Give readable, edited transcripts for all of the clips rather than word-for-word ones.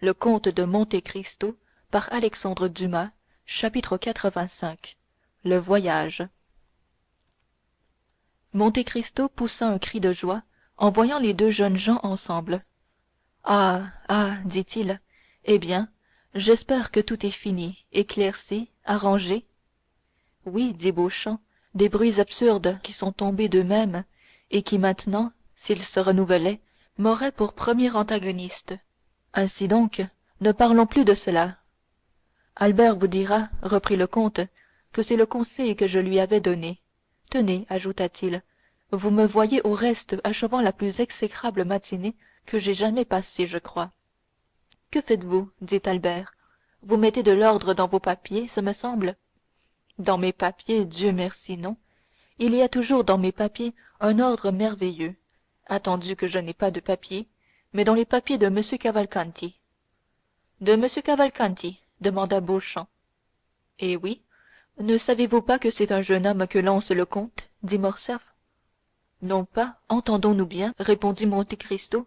le comte de Monte-Cristo par Alexandre Dumas. Chapitre 85. Le voyage. Monte Cristo poussa un cri de joie en voyant les deux jeunes gens ensemble. Ah, ah, dit-il, eh bien, j'espère que tout est fini, éclairci, arrangé. Oui, dit Beauchamp, des bruits absurdes qui sont tombés d'eux-mêmes et qui maintenant, s'ils se renouvelaient, m'auraient pour premier antagoniste. Ainsi donc, ne parlons plus de cela. Albert vous dira, reprit le comte, que c'est le conseil que je lui avais donné. Tenez, ajouta-t-il, vous me voyez au reste achevant la plus exécrable matinée que j'aie jamais passée, je crois. Que faites-vous dit Albert. Vous mettez de l'ordre dans vos papiers, ce me semble. Dans mes papiers, Dieu merci, non. Il y a toujours dans mes papiers un ordre merveilleux, attendu que je n'ai pas de papiers, mais dans les papiers de M. Cavalcanti. De M. Cavalcanti demanda Beauchamp. Eh oui, ne savez-vous pas que c'est un jeune homme que lance le comte dit Morcerf. Non pas, entendons-nous bien, répondit Monte Cristo.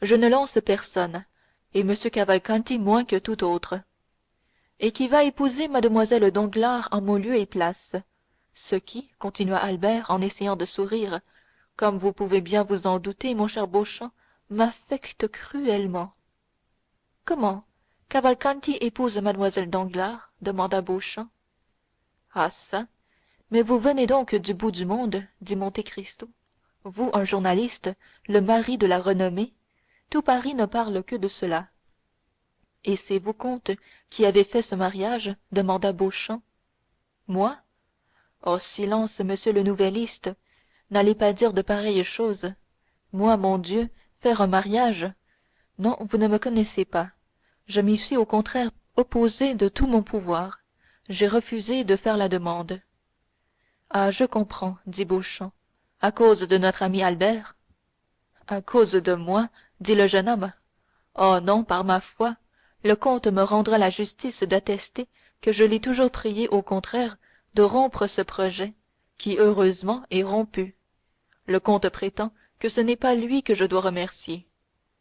Je ne lance personne, et M. Cavalcanti moins que tout autre. Et qui va épouser mademoiselle Danglars en mon lieu et place. Ce qui, continua Albert en essayant de sourire, comme vous pouvez bien vous en douter, mon cher Beauchamp, m'affecte cruellement. Comment, Cavalcanti épouse mademoiselle Danglars demanda Beauchamp. Ah çà, mais vous venez donc du bout du monde, dit Monte Cristo. Vous, un journaliste, le mari de la renommée, tout Paris ne parle que de cela. Et c'est vous, comte, qui avez fait ce mariage demanda Beauchamp. Moi? Oh, silence, monsieur le nouvelliste, n'allez pas dire de pareilles choses. Moi, mon Dieu, faire un mariage? Non, vous ne me connaissez pas. Je m'y suis au contraire opposé de tout mon pouvoir. J'ai refusé de faire la demande. Ah, je comprends, dit Beauchamp. À cause de notre ami Albert? À cause de moi, dit le jeune homme. Oh non, par ma foi, le comte me rendra la justice d'attester que je l'ai toujours prié au contraire de rompre ce projet, qui heureusement est rompu. Le comte prétend que ce n'est pas lui que je dois remercier.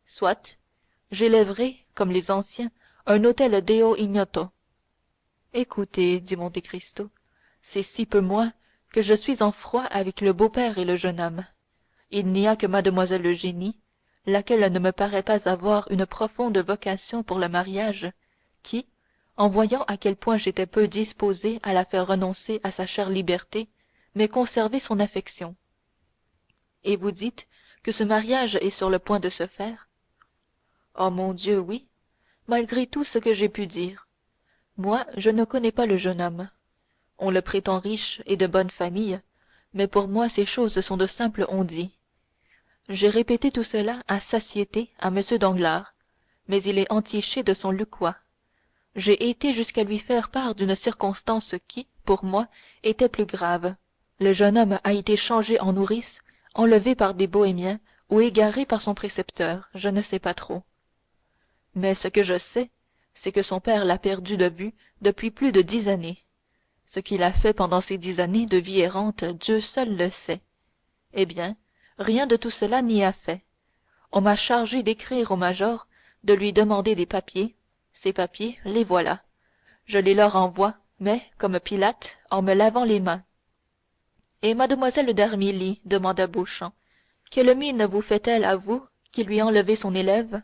Soit, j'élèverai, comme les anciens, un autel Deo ignoto. Écoutez, dit Monte Cristo, c'est si peu moi que je suis en froid avec le beau-père et le jeune homme. Il n'y a que mademoiselle Eugénie, laquelle ne me paraît pas avoir une profonde vocation pour le mariage, qui, en voyant à quel point j'étais peu disposé à la faire renoncer à sa chère liberté, m'ait conservé son affection. Et vous dites que ce mariage est sur le point de se faire? Oh mon Dieu, oui, malgré tout ce que j'ai pu dire. Moi, je ne connais pas le jeune homme. On le prétend riche et de bonne famille, mais pour moi ces choses sont de simples on-dit. J'ai répété tout cela à satiété à M. Danglars, mais il est entiché de son lucquois. J'ai été jusqu'à lui faire part d'une circonstance qui, pour moi, était plus grave. Le jeune homme a été changé en nourrice, enlevé par des bohémiens ou égaré par son précepteur, je ne sais pas trop. Mais ce que je sais, c'est que son père l'a perdu de vue depuis plus de 10 années. Ce qu'il a fait pendant ces 10 années de vie errante, Dieu seul le sait. Eh bien, rien de tout cela n'y a fait. On m'a chargé d'écrire au major, de lui demander des papiers. Ces papiers, les voilà. Je les leur envoie, mais, comme Pilate, en me lavant les mains. Et mademoiselle d'Armilly, demanda Beauchamp, quelle mine vous fait-elle à vous, qui lui enlevez son élève?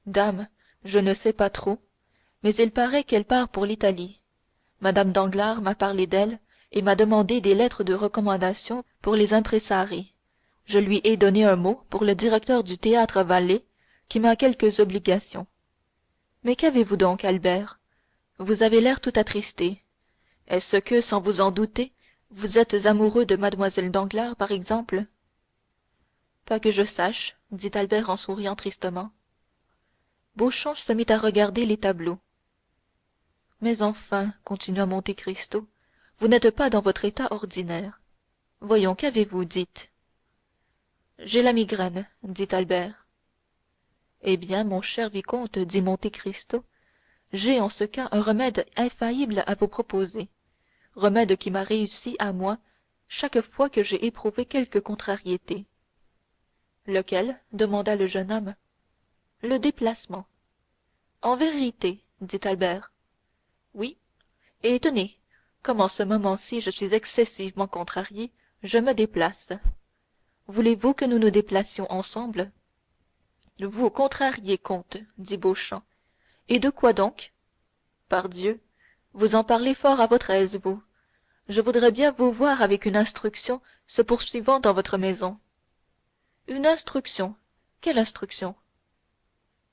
Dame, je ne sais pas trop, mais il paraît qu'elle part pour l'Italie. Madame Danglars m'a parlé d'elle et m'a demandé des lettres de recommandation pour les impresarii. Je lui ai donné un mot pour le directeur du théâtre Valle, qui m'a quelques obligations. Mais qu'avez-vous donc, Albert? Vous avez l'air tout attristé. Est-ce que, sans vous en douter, vous êtes amoureux de mademoiselle Danglars, par exemple? Pas que je sache, dit Albert en souriant tristement. Beauchamp se mit à regarder les tableaux. Mais enfin, continua Monte Cristo, vous n'êtes pas dans votre état ordinaire. Voyons, qu'avez-vous, dites? J'ai la migraine, dit Albert. Eh bien, mon cher vicomte, dit Monte Cristo, j'ai en ce cas un remède infaillible à vous proposer, remède qui m'a réussi à moi chaque fois que j'ai éprouvé quelque contrariété. Lequel? Demanda le jeune homme. Le déplacement. En vérité, dit Albert. Oui, et tenez, comme en ce moment-ci je suis excessivement contrarié, je me déplace. Voulez-vous que nous nous déplacions ensemble? Vous contrarié, comte, dit Beauchamp. Et de quoi donc? Pardieu, vous en parlez fort à votre aise, vous. Je voudrais bien vous voir avec une instruction se poursuivant dans votre maison. Une instruction? Quelle instruction?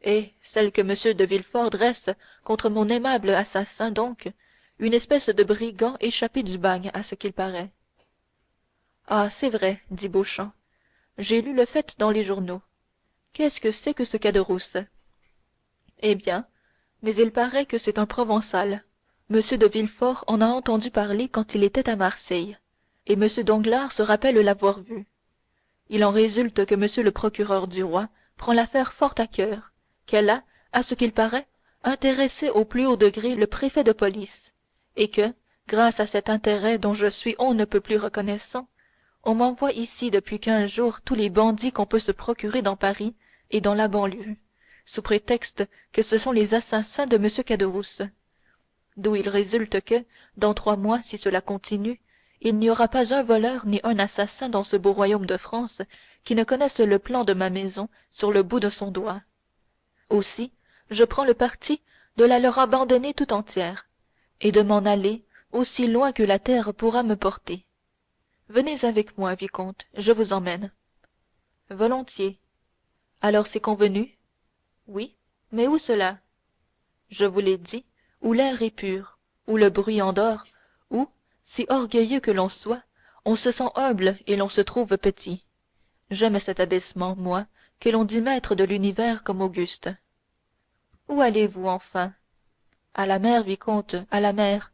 Eh, celle que M. de Villefort dresse contre mon aimable assassin, donc, une espèce de brigand échappé du bagne, à ce qu'il paraît. Ah, c'est vrai, dit Beauchamp. J'ai lu le fait dans les journaux. Qu'est-ce que c'est que ce Caderousse? Eh bien, mais il paraît que c'est un Provençal. M. de Villefort en a entendu parler quand il était à Marseille, et M. Danglars se rappelle l'avoir vu. Il en résulte que M. le procureur du roi prend l'affaire fort à cœur, qu'elle a, à ce qu'il paraît, intéressé au plus haut degré le préfet de police, et que, grâce à cet intérêt dont je suis on ne peut plus reconnaissant, on m'envoie ici depuis 15 jours tous les bandits qu'on peut se procurer dans Paris et dans la banlieue, sous prétexte que ce sont les assassins de M. Caderousse. D'où il résulte que, dans 3 mois, si cela continue, il n'y aura pas un voleur ni un assassin dans ce beau royaume de France qui ne connaisse le plan de ma maison sur le bout de son doigt. Aussi, je prends le parti de la leur abandonner tout entière, et de m'en aller aussi loin que la terre pourra me porter. Venez avec moi, vicomte, je vous emmène. Volontiers. Alors c'est convenu? Oui, mais où cela? Je vous l'ai dit, où l'air est pur, où le bruit endort, où, si orgueilleux que l'on soit, on se sent humble et l'on se trouve petit. J'aime cet abaissement, moi, que l'on dit maître de l'univers comme Auguste. Où allez-vous, enfin? À la mer, vicomte, à la mer.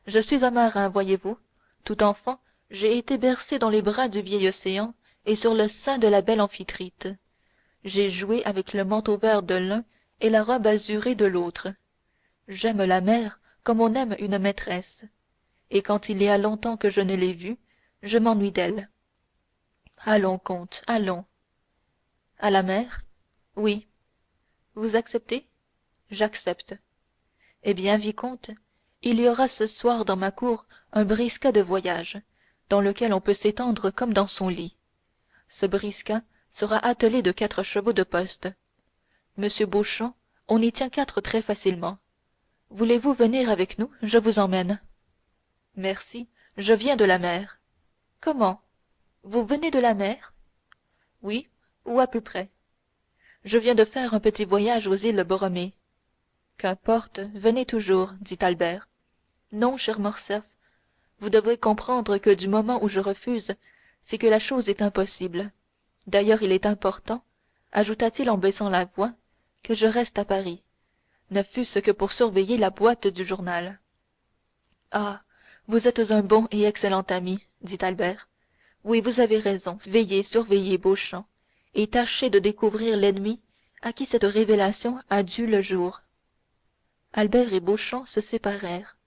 Je suis un marin, voyez-vous. Tout enfant, j'ai été bercé dans les bras du vieil océan et sur le sein de la belle Amphitrite. J'ai joué avec le manteau vert de l'un et la robe azurée de l'autre. J'aime la mer comme on aime une maîtresse, et quand il y a longtemps que je ne l'ai vue, je m'ennuie d'elle. Allons, comte, allons. À la mer? Oui. Vous acceptez? J'accepte. Eh bien, vicomte, il y aura ce soir dans ma cour un briska de voyage, dans lequel on peut s'étendre comme dans son lit. Ce briska sera attelé de 4 chevaux de poste. Monsieur Beauchamp, on y tient 4 très facilement. Voulez-vous venir avec nous? Je vous emmène. Merci, je viens de la mer. Comment? Vous venez de la mer? Oui, ou à peu près. Je viens de faire un petit voyage aux îles Borromée. Qu'importe, venez toujours, dit Albert. Non, cher Morcerf, vous devez comprendre que du moment où je refuse, c'est que la chose est impossible. D'ailleurs, il est important, ajouta-t-il en baissant la voix, que je reste à Paris, ne fût-ce que pour surveiller la boîte du journal. Ah, vous êtes un bon et excellent ami, dit Albert. Oui, vous avez raison, veillez, surveillez Beauchamp, et tâchez de découvrir l'ennemi à qui cette révélation a dû le jour. Albert et Beauchamp se séparèrent.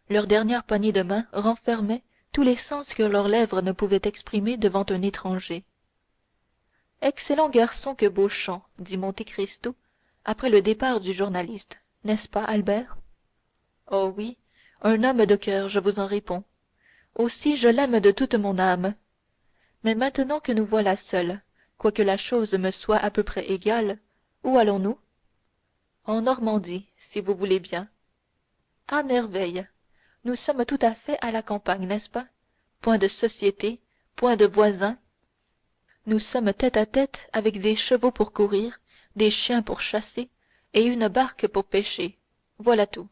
Leur dernière poignée de main renfermait tous les sens que leurs lèvres ne pouvaient exprimer devant un étranger. Excellent garçon que Beauchamp, dit Monte Cristo après le départ du journaliste, n'est-ce pas, Albert? Oh oui, un homme de cœur, je vous en réponds. Aussi je l'aime de toute mon âme. Mais maintenant que nous voilà seuls, quoique la chose me soit à peu près égale, où allons-nous? En Normandie, si vous voulez bien. À merveille. Nous sommes tout à fait à la campagne, n'est-ce pas? Point de société, point de voisins. Nous sommes tête à tête avec des chevaux pour courir, des chiens pour chasser, et une barque pour pêcher. Voilà tout.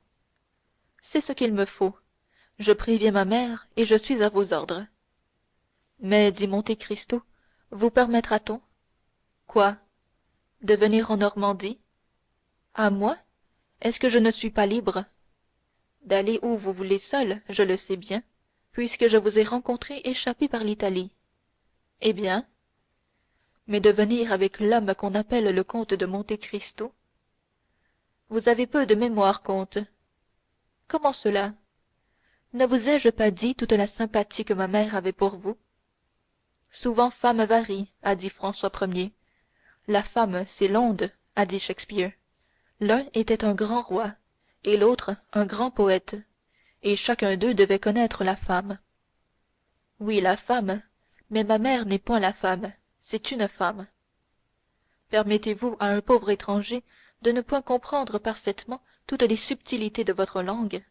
C'est ce qu'il me faut. Je préviens ma mère et je suis à vos ordres. Mais, dit Monte Cristo, vous permettra-t-on? Quoi? De venir en Normandie? À moi? Est-ce que je ne suis pas libre? D'aller où vous voulez seul, je le sais bien, puisque je vous ai rencontré échappé par l'Italie. Eh bien? Mais de venir avec l'homme qu'on appelle le comte de Monte Cristo? Vous avez peu de mémoire, comte. Comment cela? Ne vous ai-je pas dit toute la sympathie que ma mère avait pour vous? Souvent femme varie, a dit François Ier. La femme, c'est l'onde, a dit Shakespeare. L'un était un grand roi, et l'autre un grand poète, et chacun d'eux devait connaître la femme. Oui, la femme, mais ma mère n'est point la femme, c'est une femme. Permettez-vous à un pauvre étranger de ne point comprendre parfaitement toutes les subtilités de votre langue?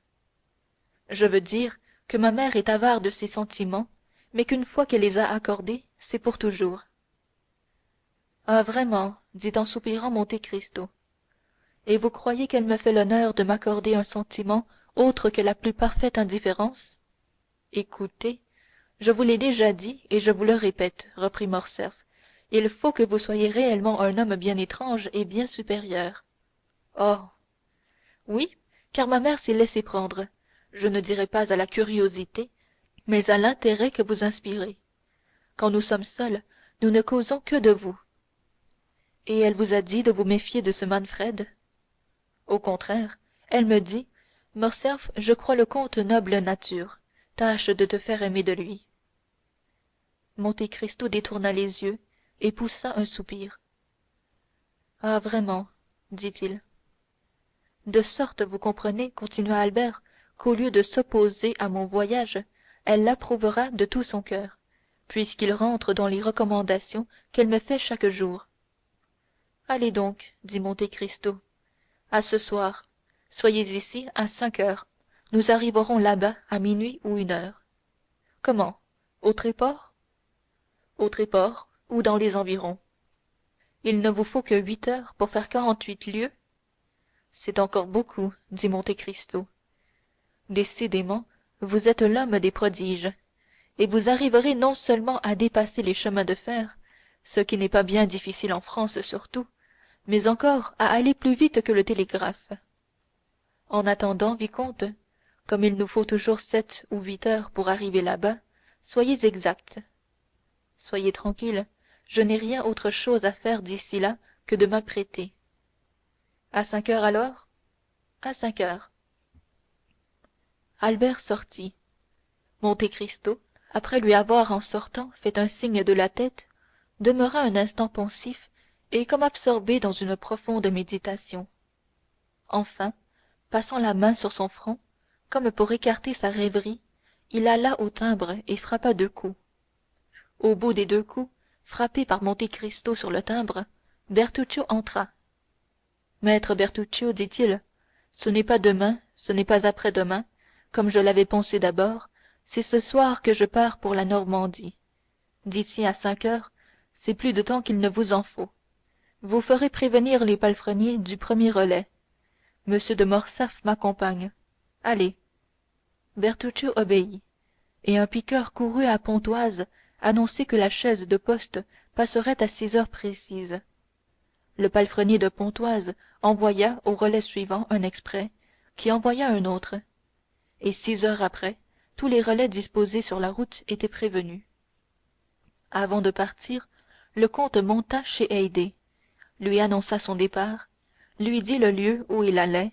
Je veux dire que ma mère est avare de ses sentiments, mais qu'une fois qu'elle les a accordés, c'est pour toujours. Ah, vraiment, dit en soupirant Monte Cristo. Et vous croyez qu'elle me fait l'honneur de m'accorder un sentiment autre que la plus parfaite indifférence? Écoutez, je vous l'ai déjà dit et je vous le répète, reprit Morcerf, il faut que vous soyez réellement un homme bien étrange et bien supérieur. Oh! Oui, car ma mère s'est laissé prendre, je ne dirai pas à la curiosité, mais à l'intérêt que vous inspirez. Quand nous sommes seuls, nous ne causons que de vous. Et elle vous a dit de vous méfier de ce Manfred? Au contraire, elle me dit, Morcerf, je crois le comte noble nature, tâche de te faire aimer de lui. Monte Cristo détourna les yeux et poussa un soupir. Ah, vraiment, dit-il. De sorte, vous comprenez, continua Albert, qu'au lieu de s'opposer à mon voyage, elle l'approuvera de tout son cœur, puisqu'il rentre dans les recommandations qu'elle me fait chaque jour. Allez donc, dit Monte Cristo. À ce soir. Soyez ici à 5 heures. Nous arriverons là-bas à minuit ou 1 heure. Comment? Au Tréport? Au Tréport, ou dans les environs. Il ne vous faut que 8 heures pour faire 48 lieues? C'est encore beaucoup, dit Monte Cristo. Décidément, vous êtes l'homme des prodiges, et vous arriverez non seulement à dépasser les chemins de fer, ce qui n'est pas bien difficile en France surtout, mais encore à aller plus vite que le télégraphe. En attendant, vicomte, comme il nous faut toujours 7 ou 8 heures pour arriver là-bas, soyez exact. Soyez tranquille, je n'ai rien autre chose à faire d'ici là que de m'apprêter. À 5 heures alors? À 5 heures. Albert sortit. Monte Cristo, après lui avoir en sortant fait un signe de la tête, demeura un instant pensif et comme absorbé dans une profonde méditation. Enfin, passant la main sur son front, comme pour écarter sa rêverie, il alla au timbre et frappa 2 coups. Au bout des 2 coups, frappés par Monte Cristo sur le timbre, Bertuccio entra. Maître Bertuccio, dit-il, ce n'est pas demain, ce n'est pas après-demain, comme je l'avais pensé d'abord, c'est ce soir que je pars pour la Normandie. D'ici à 5 heures, c'est plus de temps qu'il ne vous en faut. Vous ferez prévenir les palefreniers du premier relais. Monsieur de Morcerf m'accompagne. Allez. Bertuccio obéit, et un piqueur courut à Pontoise annoncer que la chaise de poste passerait à 6 heures précises. Le palefrenier de Pontoise envoya au relais suivant un exprès, qui envoya un autre, et 6 heures après, tous les relais disposés sur la route étaient prévenus. Avant de partir, le comte monta chez Haydée, lui annonça son départ, lui dit le lieu où il allait,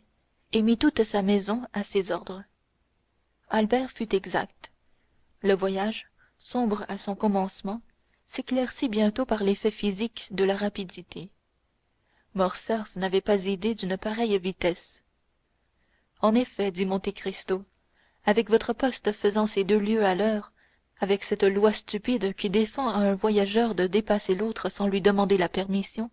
et mit toute sa maison à ses ordres. Albert fut exact. Le voyage, sombre à son commencement, s'éclaircit bientôt par l'effet physique de la rapidité. Morcerf n'avait pas idée d'une pareille vitesse. En effet, dit Monte Cristo, avec votre poste faisant ses 2 lieues à l'heure, avec cette loi stupide qui défend à un voyageur de dépasser l'autre sans lui demander la permission,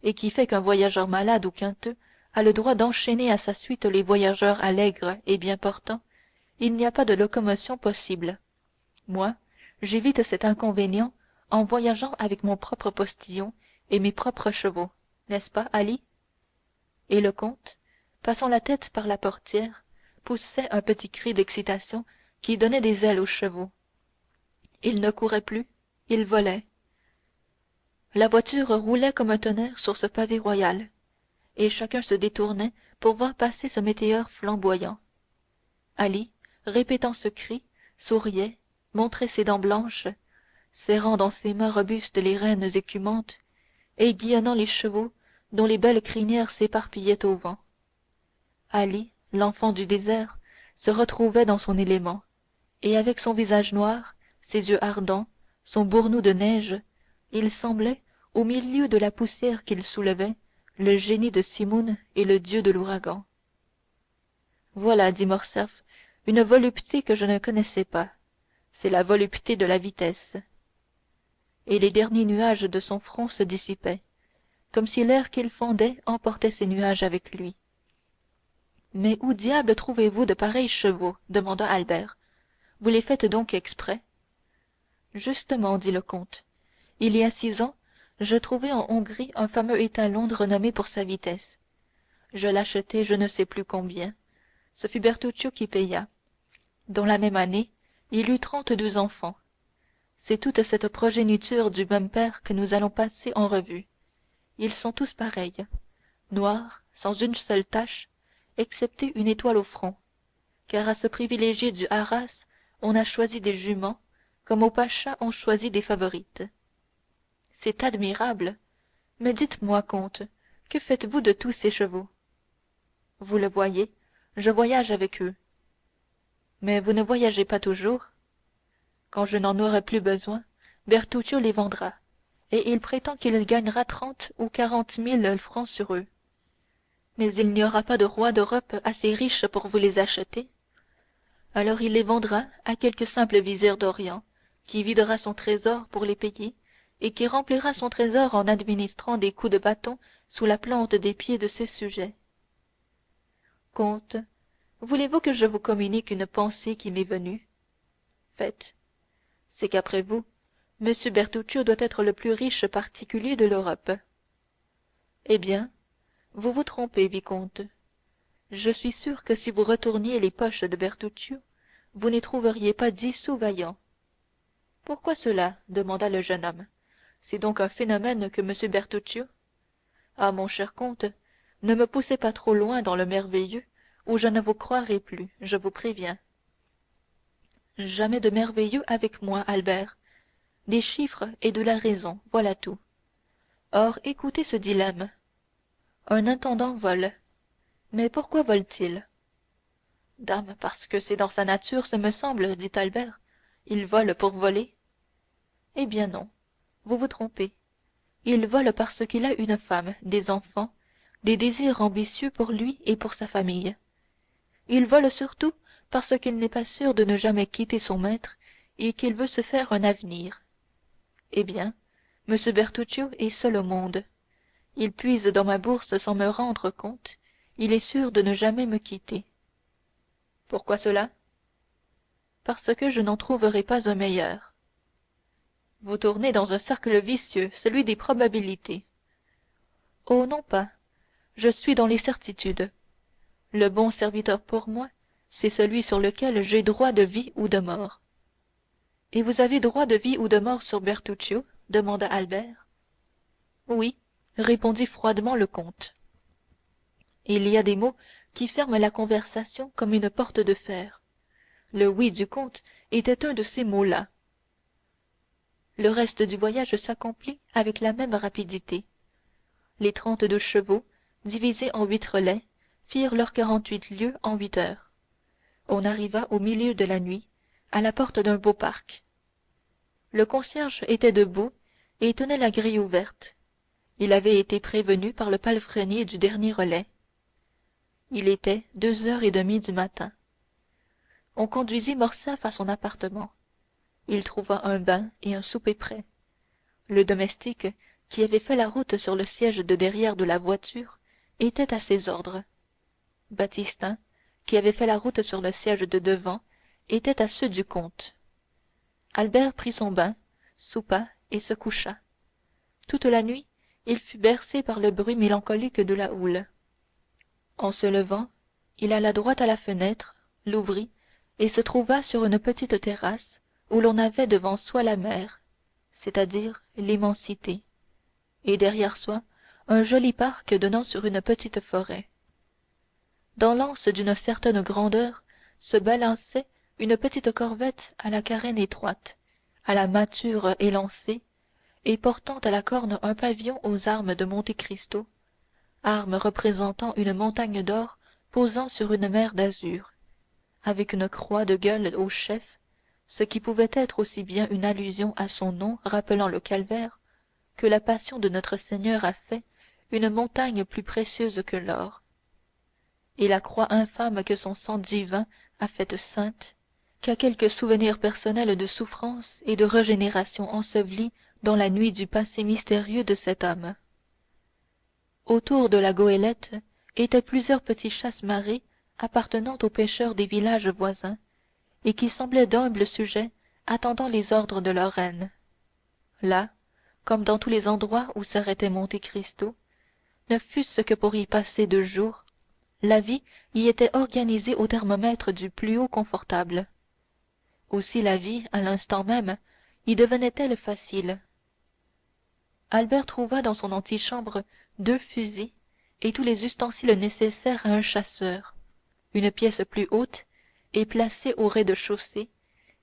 et qui fait qu'un voyageur malade ou quinteux a le droit d'enchaîner à sa suite les voyageurs allègres et bien portants, il n'y a pas de locomotion possible. Moi, j'évite cet inconvénient en voyageant avec mon propre postillon et mes propres chevaux, n'est-ce pas, Ali? Et le comte, passant la tête par la portière, poussait un petit cri d'excitation qui donnait des ailes aux chevaux. Il ne courait plus, il volait. La voiture roulait comme un tonnerre sur ce pavé royal, et chacun se détournait pour voir passer ce météore flamboyant. Ali, répétant ce cri, souriait, montrait ses dents blanches, serrant dans ses mains robustes les rênes écumantes, aiguillonnant les chevaux dont les belles crinières s'éparpillaient au vent. Ali, l'enfant du désert, se retrouvait dans son élément, et avec son visage noir, ses yeux ardents, son burnous de neige, il semblait, au milieu de la poussière qu'il soulevait, le génie de Simoun et le dieu de l'ouragan. Voilà, dit Morcerf, une volupté que je ne connaissais pas. C'est la volupté de la vitesse. Et les derniers nuages de son front se dissipaient, comme si l'air qu'il fendait emportait ces nuages avec lui. Mais où diable trouvez-vous de pareils chevaux demanda Albert. Vous les faites donc exprès? Justement, dit le comte. Il y a 6 ans, je trouvai en Hongrie un fameux étalon renommé pour sa vitesse. Je l'achetai je ne sais plus combien. Ce fut Bertuccio qui paya. Dans la même année, il eut 32 enfants. C'est toute cette progéniture du même père que nous allons passer en revue. Ils sont tous pareils, noirs, sans une seule tache, excepté une étoile au front, car à ce privilégié du Harras on a choisi des juments, comme au pacha on choisit des favorites. C'est admirable, mais dites-moi, comte, que faites-vous de tous ces chevaux? Vous le voyez, je voyage avec eux. Mais vous ne voyagez pas toujours? Quand je n'en aurai plus besoin, Bertuccio les vendra, et il prétend qu'il gagnera 30 ou 40 000 francs sur eux. Mais il n'y aura pas de roi d'Europe assez riche pour vous les acheter. Alors il les vendra à quelque simple vizir d'Orient, qui videra son trésor pour les payer, et qui remplira son trésor en administrant des coups de bâton sous la plante des pieds de ses sujets. Comte, voulez-vous que je vous communique une pensée qui m'est venue? Faites. C'est qu'après vous, M. Bertuccio doit être le plus riche particulier de l'Europe. Eh bien, vous vous trompez, vicomte. Je suis sûr que si vous retourniez les poches de Bertuccio, vous n'y trouveriez pas 10 sous vaillants. Pourquoi cela demanda le jeune homme. C'est donc un phénomène que M. Bertuccio? Ah, mon cher comte, ne me poussez pas trop loin dans le merveilleux, ou je ne vous croirai plus, je vous préviens. Jamais de merveilleux avec moi, Albert. Des chiffres et de la raison, voilà tout. Or, écoutez ce dilemme. Un intendant vole. Mais pourquoi vole-t-il? Dame, parce que c'est dans sa nature, ce me semble, dit Albert. Il vole pour voler. Eh bien non, vous vous trompez. Il vole parce qu'il a une femme, des enfants, des désirs ambitieux pour lui et pour sa famille. Il vole surtout parce qu'il n'est pas sûr de ne jamais quitter son maître et qu'il veut se faire un avenir. Eh bien, M. Bertuccio est seul au monde. Il puise dans ma bourse sans me rendre compte. Il est sûr de ne jamais me quitter. Pourquoi cela? Parce que je n'en trouverai pas un meilleur. Vous tournez dans un cercle vicieux, celui des probabilités. Oh non pas, je suis dans les certitudes. Le bon serviteur pour moi, c'est celui sur lequel j'ai droit de vie ou de mort. Et vous avez droit de vie ou de mort sur Bertuccio? Demanda Albert. Oui, répondit froidement le comte. Il y a des mots qui ferment la conversation comme une porte de fer. Le oui du comte était un de ces mots-là. Le reste du voyage s'accomplit avec la même rapidité. Les 32 chevaux, divisés en 8 relais, firent leurs 48 lieues en 8 heures. On arriva au milieu de la nuit, à la porte d'un beau parc. Le concierge était debout et tenait la grille ouverte. Il avait été prévenu par le palefrenier du dernier relais. Il était 2h30 du matin. On conduisit Morcerf à son appartement. Il trouva un bain et un souper prêts. Le domestique, qui avait fait la route sur le siège de derrière de la voiture, était à ses ordres. Baptistin, qui avait fait la route sur le siège de devant, était à ceux du comte. Albert prit son bain, soupa et se coucha. Toute la nuit, il fut bercé par le bruit mélancolique de la houle. En se levant, il alla droit à la fenêtre, l'ouvrit et se trouva sur une petite terrasse où l'on avait devant soi la mer, c'est-à-dire l'immensité, et derrière soi un joli parc donnant sur une petite forêt. Dans l'anse d'une certaine grandeur se balançait une petite corvette à la carène étroite, à la mâture élancée, et portant à la corne un pavillon aux armes de Monte Cristo, armes représentant une montagne d'or posant sur une mer d'azur, avec une croix de gueule au chef, ce qui pouvait être aussi bien une allusion à son nom rappelant le calvaire, que la passion de notre Seigneur a fait une montagne plus précieuse que l'or. Et la croix infâme que son sang divin a faite sainte, qu'à quelque souvenir personnel de souffrance et de régénération enseveli dans la nuit du passé mystérieux de cet homme. Autour de la goélette étaient plusieurs petits chasse-marées appartenant aux pêcheurs des villages voisins, et qui semblaient d'humbles sujets attendant les ordres de leur reine. Là, comme dans tous les endroits où s'arrêtait Monte Cristo, ne fût-ce que pour y passer 2 jours, la vie y était organisée au thermomètre du plus haut confortable. Aussi la vie, à l'instant même, y devenait-elle facile. Albert trouva dans son antichambre 2 fusils et tous les ustensiles nécessaires à un chasseur. Une pièce plus haute, et placée au rez-de-chaussée,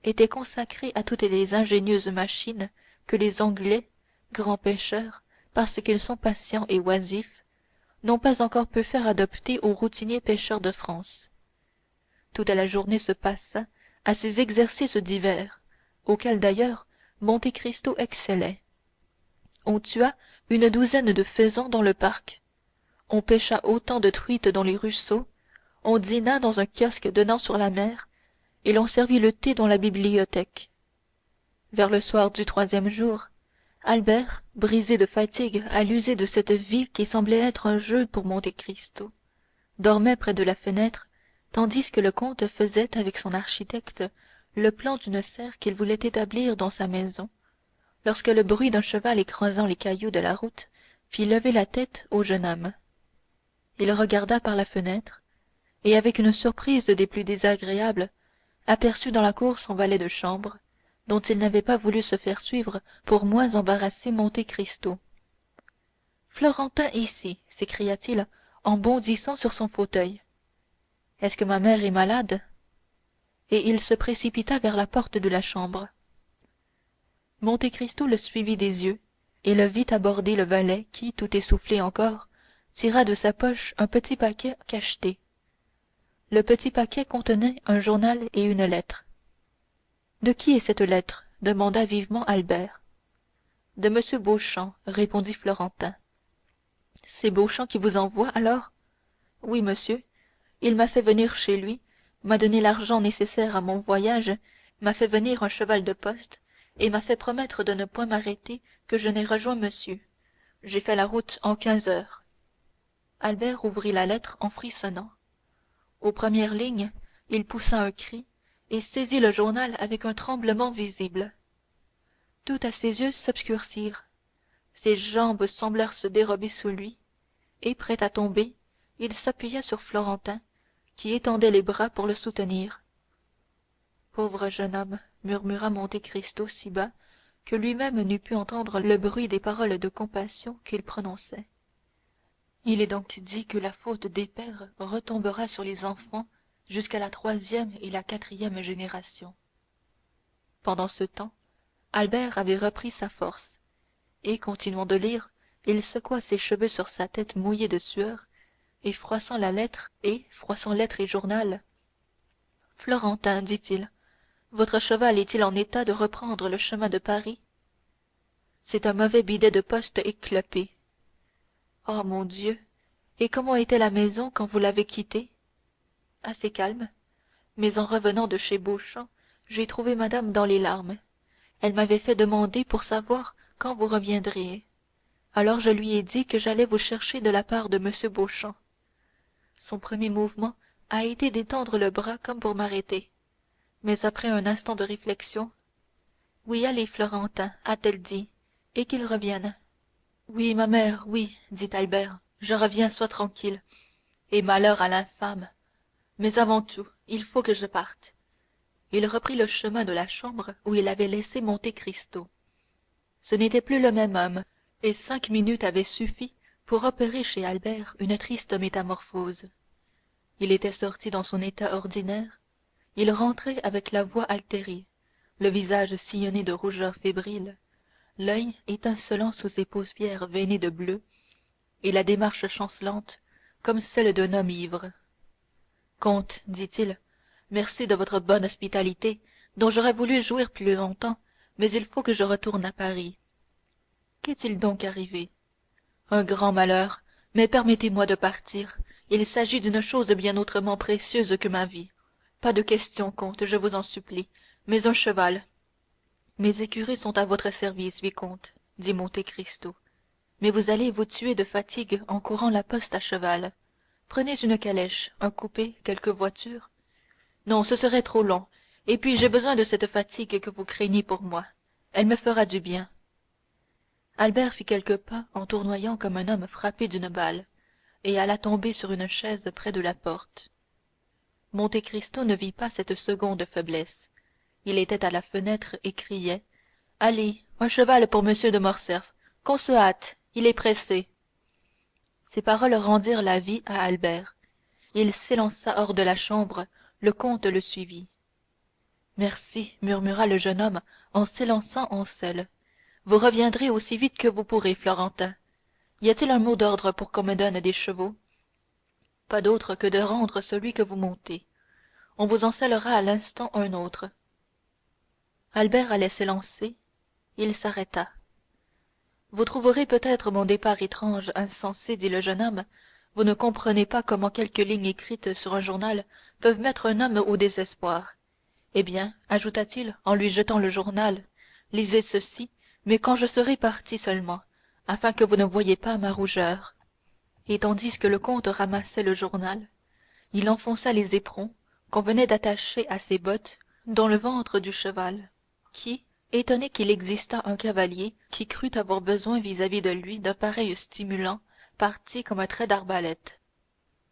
était consacrée à toutes les ingénieuses machines que les Anglais, grands pêcheurs, parce qu'ils sont patients et oisifs, n'ont pas encore pu faire adopter aux routiniers pêcheurs de France. Toute la journée se passa à ces exercices divers, auxquels d'ailleurs Monte Cristo excellait. On tua une douzaine de faisans dans le parc, on pêcha autant de truites dans les ruisseaux, on dîna dans un kiosque donnant sur la mer, et l'on servit le thé dans la bibliothèque. Vers le soir du 3e jour, Albert, brisé de fatigue à l'user de cette vie qui semblait être un jeu pour Monte Cristo, dormait près de la fenêtre, tandis que le comte faisait avec son architecte le plan d'une serre qu'il voulait établir dans sa maison, lorsque le bruit d'un cheval écrasant les cailloux de la route fit lever la tête au jeune homme. Il regarda par la fenêtre, et avec une surprise des plus désagréables, aperçut dans la cour son valet de chambre, dont il n'avait pas voulu se faire suivre pour moins embarrasser Monte Cristo. Florentin ici, s'écria-t-il en bondissant sur son fauteuil. Est-ce que ma mère est malade? Et il se précipita vers la porte de la chambre. Monte Cristo le suivit des yeux et le vit aborder le valet qui, tout essoufflé encore, tira de sa poche un petit paquet cacheté. Le petit paquet contenait un journal et une lettre. De qui est cette lettre? Demanda vivement Albert. De M. Beauchamp, répondit Florentin. C'est Beauchamp qui vous envoie alors? Oui, monsieur. Il m'a fait venir chez lui, m'a donné l'argent nécessaire à mon voyage, m'a fait venir un cheval de poste, et m'a fait promettre de ne point m'arrêter que je n'ai rejoint monsieur. J'ai fait la route en 15 heures. Albert ouvrit la lettre en frissonnant. Aux premières lignes, il poussa un cri et saisit le journal avec un tremblement visible. Tout à ses yeux s'obscurcirent, ses jambes semblèrent se dérober sous lui, et prêt à tomber, il s'appuya sur Florentin, qui étendait les bras pour le soutenir. Pauvre jeune homme, murmura Monte Cristo si bas que lui-même n'eût pu entendre le bruit des paroles de compassion qu'il prononçait. Il est donc dit que la faute des pères retombera sur les enfants jusqu'à la 3e et la 4e génération. Pendant ce temps, Albert avait repris sa force, et, continuant de lire, il secoua ses cheveux sur sa tête mouillée de sueur, et froissant lettre et journal. Florentin, dit-il, votre cheval est-il en état de reprendre le chemin de Paris? C'est un mauvais bidet de poste éclopé. Oh mon Dieu! Et comment était la maison quand vous l'avez quittée? Assez calme, mais en revenant de chez Beauchamp, j'ai trouvé madame dans les larmes. Elle m'avait fait demander pour savoir quand vous reviendriez. Alors je lui ai dit que j'allais vous chercher de la part de M. Beauchamp. Son premier mouvement a été d'étendre le bras comme pour m'arrêter. Mais après un instant de réflexion, oui, allez, Florentin, a-t-elle dit, et qu'il revienne. Oui, ma mère, oui, dit Albert, je reviens, sois tranquille. Et malheur à l'infâme. Mais avant tout, il faut que je parte. Il reprit le chemin de la chambre où il avait laissé Monte Cristo. Ce n'était plus le même homme, et 5 minutes avaient suffi pour opérer chez Albert une triste métamorphose. Il était sorti dans son état ordinaire, il rentrait avec la voix altérée, le visage sillonné de rougeur fébrile, l'œil étincelant sous ses paupières veinées de bleu, et la démarche chancelante comme celle d'un homme ivre. Comte, dit-il, merci de votre bonne hospitalité, dont j'aurais voulu jouir plus longtemps, mais il faut que je retourne à Paris. Qu'est-il donc arrivé? un grand malheur, mais permettez-moi de partir. Il s'agit d'une chose bien autrement précieuse que ma vie. Pas de question, comte, je vous en supplie, mais un cheval. Mes écuries sont à votre service, vicomte, dit Monte Cristo. Mais vous allez vous tuer de fatigue en courant la poste à cheval. Prenez une calèche, un coupé, quelque voiture. Non, ce serait trop long, et puis j'ai besoin de cette fatigue que vous craignez pour moi. Elle me fera du bien. Albert fit quelques pas en tournoyant comme un homme frappé d'une balle, et alla tomber sur une chaise près de la porte. Monte Cristo ne vit pas cette seconde faiblesse. Il était à la fenêtre et criait: allez, un cheval pour monsieur de Morcerf, qu'on se hâte, il est pressé. Ces paroles rendirent la vie à Albert. Il s'élança hors de la chambre, le comte le suivit. Merci, murmura le jeune homme en s'élançant en selle. Vous reviendrez aussi vite que vous pourrez, Florentin. Y a-t-il un mot d'ordre pour qu'on me donne des chevaux? Pas d'autre que de rendre celui que vous montez. On vous en sellera à l'instant un autre. Albert allait s'élancer. Il s'arrêta. Vous trouverez peut-être mon départ étrange, insensé, dit le jeune homme. Vous ne comprenez pas comment quelques lignes écrites sur un journal peuvent mettre un homme au désespoir. Eh bien, ajouta-t-il en lui jetant le journal, lisez ceci, mais quand je serai parti seulement, afin que vous ne voyiez pas ma rougeur. Et tandis que le comte ramassait le journal, il enfonça les éperons qu'on venait d'attacher à ses bottes dans le ventre du cheval, qui, étonné qu'il existât un cavalier qui crût avoir besoin vis-à-vis de lui d'un pareil stimulant, partit comme un trait d'arbalète.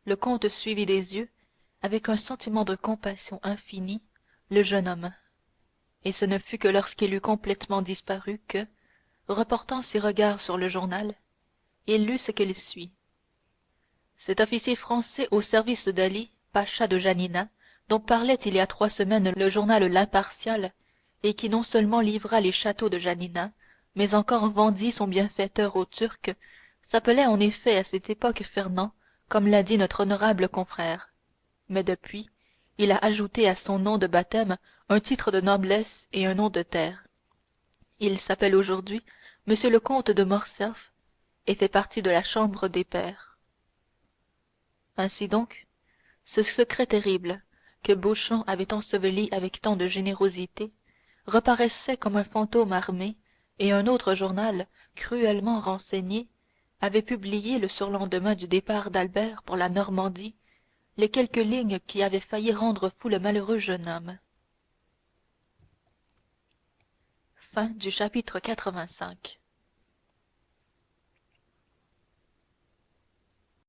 Le comte suivit des yeux, avec un sentiment de compassion infinie, le jeune homme. Et ce ne fut que lorsqu'il eut complètement disparu que, reportant ses regards sur le journal, il lut ce qu'il suit. Cet officier français au service d'Ali, pacha de Janina, dont parlait il y a 3 semaines le journal L'Impartial, et qui non seulement livra les châteaux de Janina, mais encore vendit son bienfaiteur aux Turcs, s'appelait en effet à cette époque Fernand, comme l'a dit notre honorable confrère. Mais depuis, il a ajouté à son nom de baptême un titre de noblesse et un nom de terre. Il s'appelle aujourd'hui Monsieur le comte de Morcerf et fait partie de la Chambre des pairs. Ainsi donc, ce secret terrible que Beauchamp avait enseveli avec tant de générosité reparaissait comme un fantôme armé, et un autre journal, cruellement renseigné, avait publié le surlendemain du départ d'Albert pour la Normandie les quelques lignes qui avaient failli rendre fou le malheureux jeune homme. Chapitre 85.